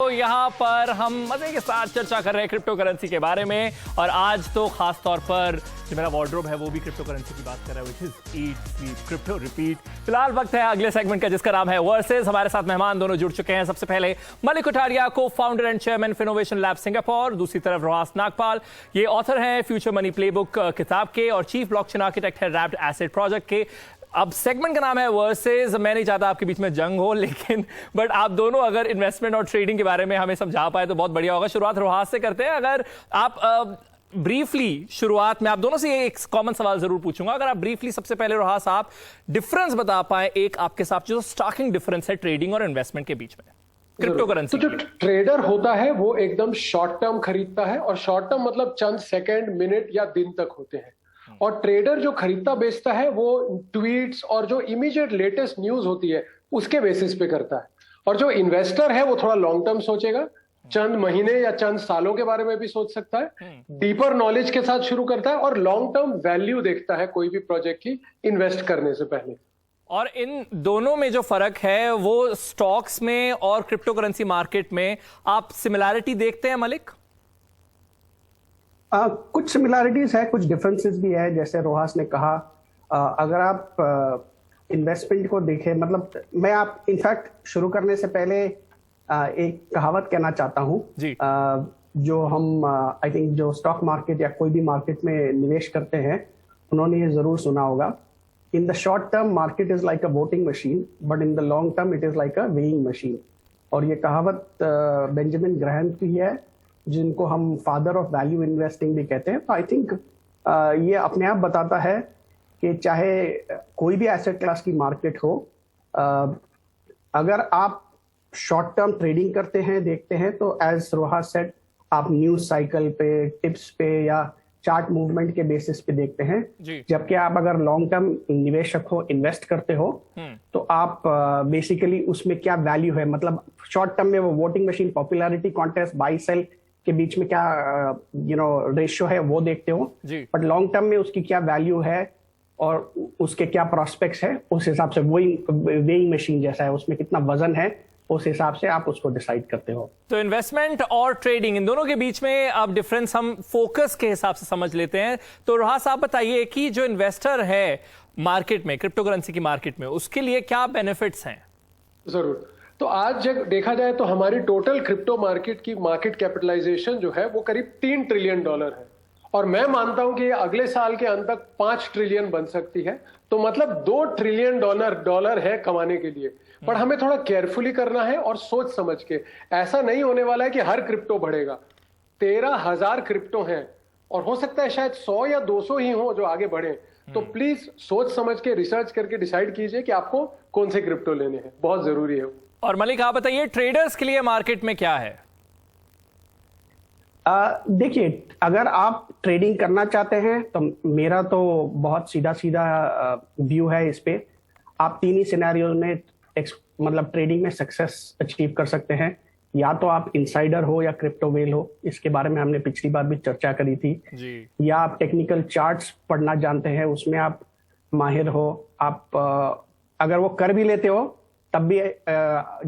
यहाँ पर हम मजे के साथ चर्चा कर रहे हैं क्रिप्टो करेंसी के बारे में। और आज तो खास तौर पर जो मेरा वार्डरोब है वो भी क्रिप्टो करेंसी की बात कर रहा है, which is eat sleep crypto repeat. फिलहाल वक्त है अगले सेगमेंट का जिसका नाम है वर्सेस। हमारे साथ मेहमान दोनों जुड़ चुके हैं। सबसे पहले मलिक कटारिया, को founder and chairman Finnovation lab Singapore. दूसरी तरफ रोहास नागपाल, ये ऑथर हैं फ्यूचर मनी प्लेबुक किताब के और चीफ ब्लॉकचेन आर्किटेक्ट है रैप्ड एसेट प्रोजेक्ट के। अब सेगमेंट का नाम है वर्सेस। मैं नहीं चाहता आपके बीच में जंग हो, लेकिन बट आप दोनों अगर इन्वेस्टमेंट और ट्रेडिंग के बारे में हमें समझा पाए तो बहुत बढ़िया होगा। शुरुआत रोहास से करते हैं। अगर आप ब्रीफली शुरुआत में आप दोनों से एक कॉमन सवाल जरूर पूछूंगा। अगर आप ब्रीफली सबसे पहले रोहास आप डिफरेंस बता पाए एक आपके साथ जो स्टॉकिंग डिफरेंस है ट्रेडिंग और इन्वेस्टमेंट के बीच में क्रिप्टो करेंसी। तो जो ट्रेडर होता है वो एकदम शॉर्ट टर्म खरीदता है, और शॉर्ट टर्म मतलब चंद सेकंड, मिनट या दिन तक होते हैं। और ट्रेडर जो खरीदता बेचता है वो ट्वीट्स और जो इमीडिएट लेटेस्ट न्यूज होती है उसके बेसिस पे करता है। और जो इन्वेस्टर है वो थोड़ा लॉन्ग टर्म सोचेगा, चंद महीने या चंद सालों के बारे में भी सोच सकता है, डीपर नॉलेज के साथ शुरू करता है और लॉन्ग टर्म वैल्यू देखता है कोई भी प्रोजेक्ट की इन्वेस्ट करने से पहले। और इन दोनों में जो फर्क है वो स्टॉक्स में और क्रिप्टो करेंसी मार्केट में आप सिमिलैरिटी देखते हैं मलिक? कुछ सिमिलैरिटीज है, कुछ डिफरेंसेस भी है। जैसे रोहास ने कहा, अगर आप इन्वेस्टमेंट को देखें, मतलब मैं आप इनफैक्ट शुरू करने से पहले एक कहावत कहना चाहता हूँ जो हम आई थिंक जो स्टॉक मार्केट या कोई भी मार्केट में निवेश करते हैं उन्होंने ये जरूर सुना होगा। In the short term market is like a voting machine, but in the long term it is like a weighing machine. और ये कहावत बेंजामिन ग्राहम की है, जिनको हम फादर ऑफ वैल्यू इन्वेस्टिंग भी कहते हैं। तो आई थिंक ये अपने आप बताता है कि चाहे कोई भी एसेट क्लास की मार्केट हो, अगर आप शॉर्ट टर्म ट्रेडिंग करते हैं, देखते हैं, तो एज रोहास सेड, आप न्यूज साइकिल पे, टिप्स पे या चार्ट मूवमेंट के बेसिस पे देखते हैं। जबकि आप अगर लॉन्ग टर्म निवेशक हो, इन्वेस्ट करते हो, तो आप बेसिकली उसमें क्या वैल्यू है, मतलब शॉर्ट टर्म में वो voting machine, popularity contest, buy sell के बीच में क्या रेशियो है वो देखते हो, बट लॉन्ग टर्म में उसकी क्या वैल्यू है और उसके क्या प्रोस्पेक्ट्स है, उस हिसाब से वही वेइंग मशीन जैसा है, उसमें कितना वजन है, उस हिसाब से आप उसको डिसाइड करते हो। तो इन्वेस्टमेंट और ट्रेडिंग इन दोनों के बीच में अब डिफरेंस हम फोकस के हिसाब से समझ लेते हैं। तो रोहास आप बताइए कि जो इन्वेस्टर है मार्केट में, क्रिप्टो करेंसी की मार्केट में, उसके लिए क्या बेनिफिट्स हैं? जरूर। तो आज जब देखा जाए तो हमारी टोटल क्रिप्टो मार्केट की मार्केट कैपिटलाइजेशन जो है वो करीब $3 ट्रिलियन है, और मैं मानता हूं कि अगले साल के अंत तक 5 ट्रिलियन बन सकती है। तो मतलब $2 ट्रिलियन डॉलर है कमाने के लिए। पर हमें थोड़ा केयरफुली करना है और सोच समझ के। ऐसा नहीं होने वाला है कि हर क्रिप्टो बढ़ेगा। 13,000 क्रिप्टो हैं और हो सकता है शायद 100 या 200 ही हो जो आगे बढ़े। तो प्लीज सोच समझ के, रिसर्च करके डिसाइड कीजिए कि आपको कौन से क्रिप्टो लेने हैं, बहुत जरूरी है। और मलिक आप बताइए ट्रेडर्स के लिए मार्केट में क्या है? देखिए, अगर आप ट्रेडिंग करना चाहते हैं तो मेरा तो बहुत सीधा सीधा व्यू है इस पे। आप 3 ही सिनेरियो में मतलब ट्रेडिंग में सक्सेस अचीव कर सकते हैं। या तो आप इनसाइडर हो या क्रिप्टो वेल हो, इसके बारे में हमने पिछली बार भी चर्चा करी थी जी। या आप टेक्निकल चार्ट्स पढ़ना जानते हैं, उसमें आप माहिर हो। आप अगर वो कर भी लेते हो तब भी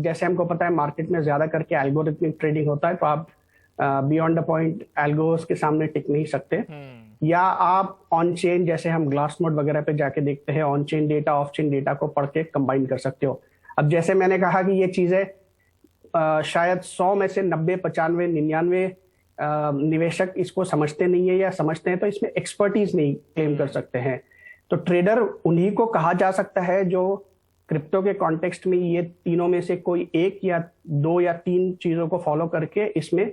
जैसे हमको पता है मार्केट में ज्यादा करके एल्गोरिथमिक ट्रेडिंग होता है, तो आप बियॉन्ड द पॉइंट एल्गोस के सामने टिक नहीं सकते। या आप ऑन चेन, जैसे हम ग्लास नोड वगैरह पे जाके देखते हैं, on chain data, of chain data को पढ़ के कंबाइन कर सकते हो। अब जैसे मैंने कहा कि ये चीजें शायद 100 में से 90, 95, 99 निवेशक इसको समझते नहीं है, या समझते हैं तो इसमें एक्सपर्टीज नहीं क्लेम कर सकते हैं। तो ट्रेडर उन्हीं को कहा जा सकता है जो क्रिप्टो के कॉन्टेक्स्ट में ये तीनों में से कोई एक या 2 या 3 चीजों को फॉलो करके इसमें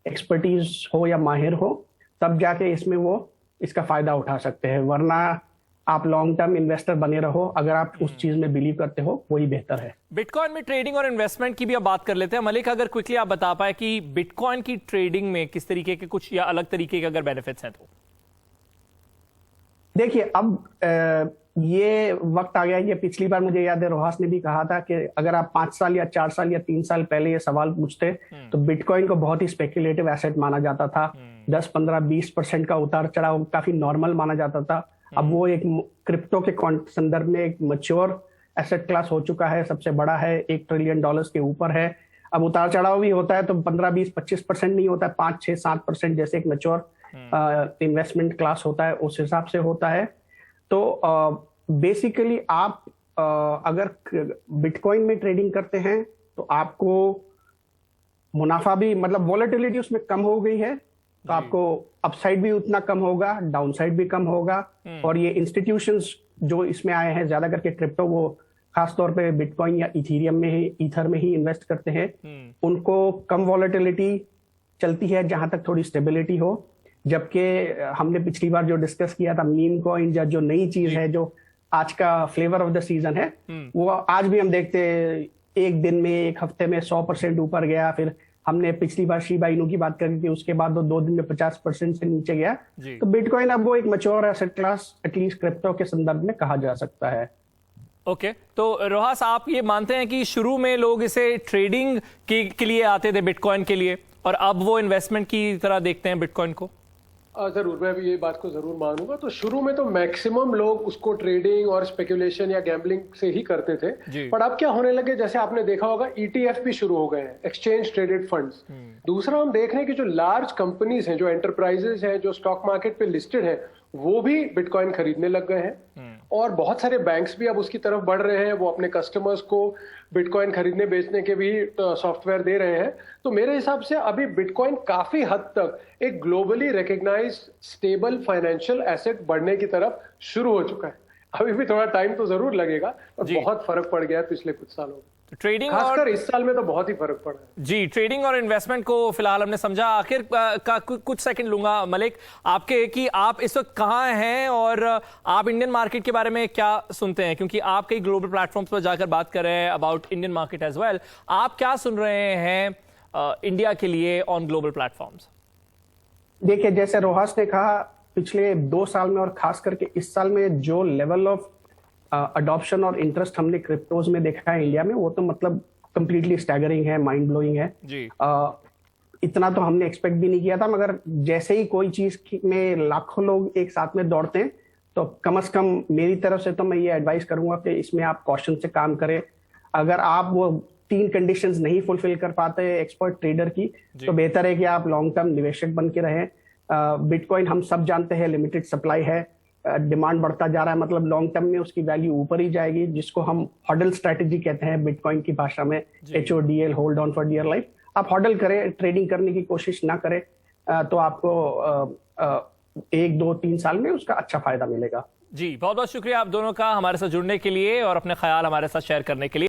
एक्सपर्टीज हो या माहिर हो, तब जाके इसमें वो इसका फायदा उठा सकते हैं। वरना आप लॉन्ग टर्म इन्वेस्टर बने रहो, अगर आप उस चीज में बिलीव करते हो, वही बेहतर है। बिटकॉइन में ट्रेडिंग और इन्वेस्टमेंट की भी अब बात कर लेते हैं। मलिक, अगर क्विकली आप बता पाए कि बिटकॉइन की ट्रेडिंग में किस तरीके के कुछ या अलग तरीके के अगर बेनिफिट्स हैं तो। देखिए, अब ये वक्त आ गया, ये पिछली बार मुझे याद है रोहास ने भी कहा था कि अगर आप 5 साल या 4 साल या 3 साल पहले ये सवाल पूछते तो बिटकॉइन को बहुत ही स्पेकुलेटिव एसेट माना जाता था। 10, 15, 20% का उतार चढ़ाव काफी नॉर्मल माना जाता था। अब वो एक क्रिप्टो के संदर्भ में एक मैच्योर एसेट क्लास हो चुका है, सबसे बड़ा है, $1 ट्रिलियन के ऊपर है। अब उतार चढ़ाव भी होता है तो 15, 20, 25% नहीं होता है, 5, 6, 7% जैसे एक मैच्योर इन्वेस्टमेंट क्लास होता है उस हिसाब से होता है। तो बेसिकली आप अगर बिटकॉइन में ट्रेडिंग करते हैं तो आपको मुनाफा भी, मतलब वॉलेटिलिटी उसमें कम हो गई है, तो आपको अपसाइड भी उतना कम होगा, डाउनसाइड भी कम होगा। और ये इंस्टीट्यूशंस जो इसमें आए हैं ज्यादा करके क्रिप्टो, वो खासतौर पे बिटकॉइन या इथेरियम में ही, ईथर में ही इन्वेस्ट करते हैं। उनको कम वॉलेटिलिटी चलती है जहां तक थोड़ी स्टेबिलिटी हो। जबकि हमने पिछली बार जो डिस्कस किया था मीम कॉइन या जो नई चीज है जो आज का फ्लेवर ऑफ द सीजन है, वो आज भी हम देखते हैं एक दिन में, एक हफ्ते में 100% ऊपर गया। फिर हमने पिछली बार शिबा इनू की बात करी थी, उसके बाद वो 2 दिन में 50% से नीचे गया। तो बिटकॉइन अब वो एक mature asset class at least crypto के संदर्भ में कहा जा सकता है। ओके, तो रोहास आप ये मानते हैं कि शुरू में लोग इसे ट्रेडिंग के लिए आते थे बिटकॉइन के लिए, और अब वो इन्वेस्टमेंट की तरह देखते हैं बिटकॉइन को? जरूर, मैं भी ये बात को जरूर मानूंगा। तो शुरू में तो मैक्सिमम लोग उसको ट्रेडिंग और स्पेकुलेशन या गैम्बलिंग से ही करते थे, पर अब क्या होने लगे, जैसे आपने देखा होगा ईटीएफ भी शुरू हो गए हैं, एक्सचेंज ट्रेडेड फंड्स। दूसरा हम देख रहे हैं कि जो लार्ज कंपनीज हैं, जो एंटरप्राइजेस हैं, जो स्टॉक मार्केट पे लिस्टेड हैं, वो भी बिटकॉइन खरीदने लग गए हैं। और बहुत सारे बैंक्स भी अब उसकी तरफ बढ़ रहे हैं, वो अपने कस्टमर्स को बिटकॉइन खरीदने बेचने के भी सॉफ्टवेयर दे रहे हैं। तो मेरे हिसाब से अभी बिटकॉइन काफी हद तक एक globally recognised stable financial asset बढ़ने की तरफ शुरू हो चुका है। अभी भी थोड़ा टाइम तो जरूर लगेगा, पर बहुत फर्क पड़ गया है पिछले कुछ सालों में। ट्रेडिंग खासकर इस साल में तो बहुत ही फर्क पड़ा है। जी, ट्रेडिंग और इन्वेस्टमेंट को फिलहाल हमने समझा। आखिर का कुछ सेकंड लूंगा मलिक आपके, कि आप इस वक्त कहाँ हैं और आप इंडियन मार्केट के बारे में क्या सुनते हैं, क्योंकि आप कई ग्लोबल प्लेटफॉर्म्स पर जाकर बात कर रहे हैं about Indian market as well. आप क्या सुन रहे हैं इंडिया के लिए ऑन ग्लोबल प्लेटफॉर्म्स? देखिए, जैसे रोहास ने कहा, पिछले 2 साल में और खास करके इस साल में जो लेवल ऑफ अडॉप्शन और इंटरेस्ट हमने क्रिप्टोज में देखा है इंडिया में, वो तो मतलब कंप्लीटली स्टैगरिंग है, माइंड ब्लोइंग है जी। इतना तो हमने एक्सपेक्ट भी नहीं किया था, मगर जैसे ही कोई चीज में लाखों लोग एक साथ में दौड़ते हैं, तो कम से कम मेरी तरफ से तो मैं ये एडवाइस करूंगा कि इसमें आप कॉशन से काम करें। अगर आप वो 3 कंडीशंस नहीं फुलफिल कर पाते एक्सपर्ट ट्रेडर की, तो बेहतर है कि आप लॉन्ग टर्म निवेशक बन के रहें। बिटकॉइन हम सब जानते हैं लिमिटेड सप्लाई है, डिमांड बढ़ता जा रहा है, मतलब लॉन्ग टर्म में उसकी वैल्यू ऊपर ही जाएगी, जिसको हम हॉडल स्ट्रेटेजी कहते हैं बिटकॉइन की भाषा में, HODL, hold on for dear life. आप हॉडल करें, ट्रेडिंग करने की कोशिश ना करें, तो आपको 1, 2, 3 साल में उसका अच्छा फायदा मिलेगा। जी, बहुत बहुत शुक्रिया आप दोनों का हमारे साथ जुड़ने के लिए और अपने ख्याल हमारे साथ शेयर करने के लिए।